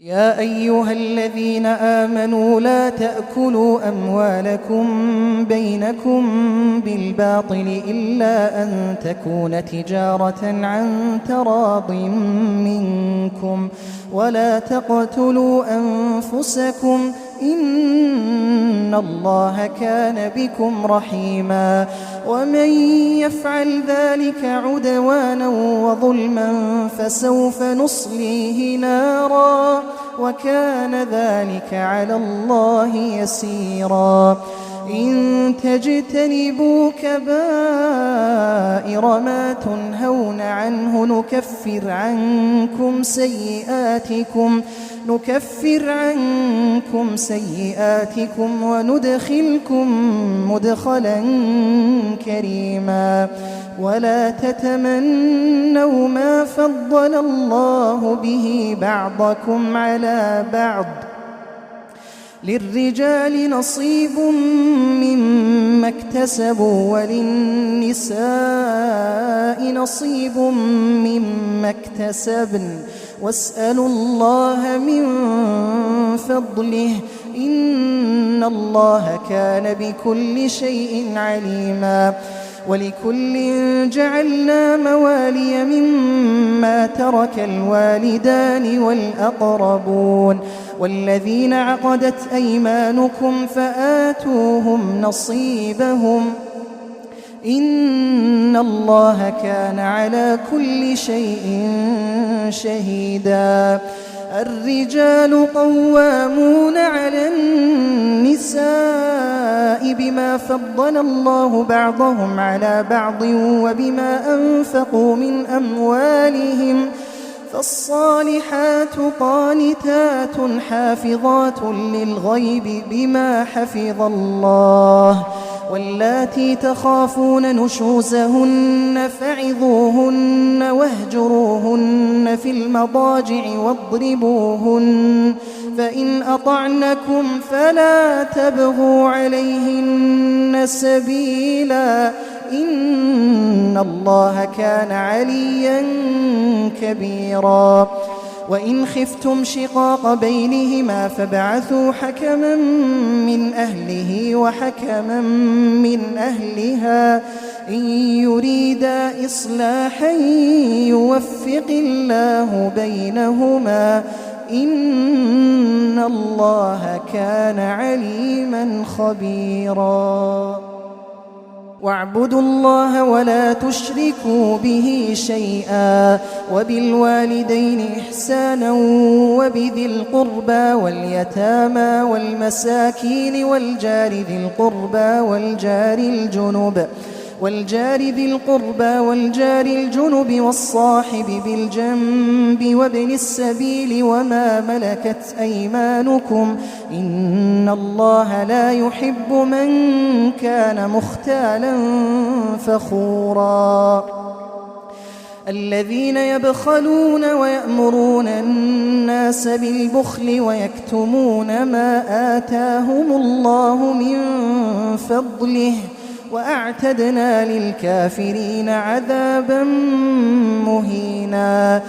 يا أيها الذين آمنوا لا تأكلوا أموالكم بينكم بالباطل إلا أن تكون تجارة عن تراض منكم ولا تقتلوا أنفسكم إن الله كان بكم رحيما ومن يفعل ذلك عدوانا وظلما فسوف نصليه نارا وكان ذلك على الله يسيرا إن تجتنبوا كبائر ما تنهون عنه نكفر عنكم سيئاتكم وندخلكم مدخلا كريما ولا تتمنوا ما فضل الله به بعضكم على بعض للرجال نصيب مما اكتسبوا وللنساء نصيب مما اكتسبن واسألوا الله من فضله إن الله كان بكل شيء عليما ولكل جعلنا موالي مما ترك الوالدان والأقربون والذين عقدت أيمانكم فآتوهم نصيبهم إن الله كان على كل شيء شهيدا الرجال قوامون على النساء بما فضل الله بعضهم على بعض وبما أنفقوا من أموالهم فالصالحات قانتات حافظات للغيب بما حفظ الله واللاتي تخافون نشوزهن فعظوهن واهجروهن في المضاجع واضربوهن فإن أطعنكم فلا تبغوا عليهن سبيلا إن الله كان عليا كبيرا وإن خفتم شقاق بينهما فابعثوا حكما من أهله وحكما من أهلها إن يريدا إصلاحا يوفق الله بينهما إن الله كان عليما خبيرا واعبدوا الله ولا تشركوا به شيئا وبالوالدين إحسانا وبذي القربى واليتامى والمساكين والجار ذي القربى والجار الجنب والصاحب بالجنب وابن السبيل وما ملكت أيمانكم إن الله لا يحب من كان مختالا فخورا الذين يبخلون ويأمرون الناس بالبخل ويكتمون ما آتاهم الله من فضله وأعتدنا للكافرين عذابا مهينا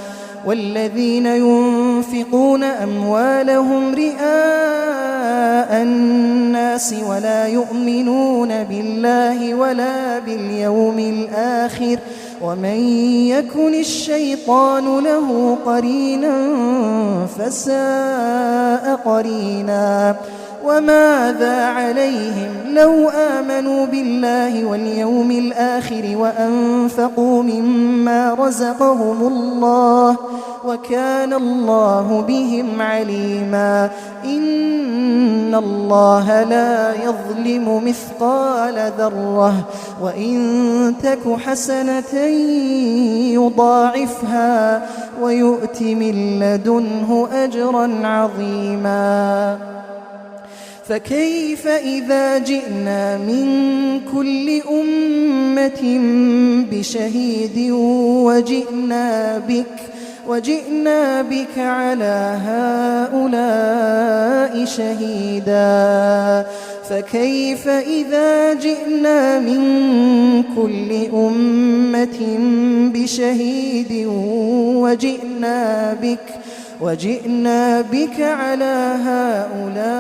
والذين ينفقون أموالهم رئاء الناس ولا يؤمنون بالله ولا باليوم الآخر ومن يكن الشيطان له قرينا فساء قرينا وماذا عليهم لو آمنوا بالله واليوم الآخر وأنفقوا مما رزقهم الله وكان الله بهم عليما إن الله لا يظلم مثقال ذرة وإن تك حسنة يضاعفها ويؤت من لدنه أجرا عظيما فكيف إذا جئنا من كل أمة بشهيد وجئنا بك على هؤلاء شهيدا فكيف إذا جئنا من كل أمة بشهيد وجئنا بك على هؤلاء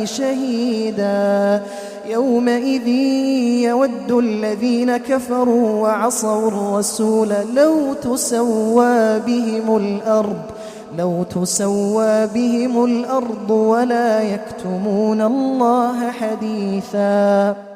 شهيدا يومئذ يود الذين كفروا وعصوا الرسول لو تسوى بهم الأرض ولا يكتمون الله حديثا.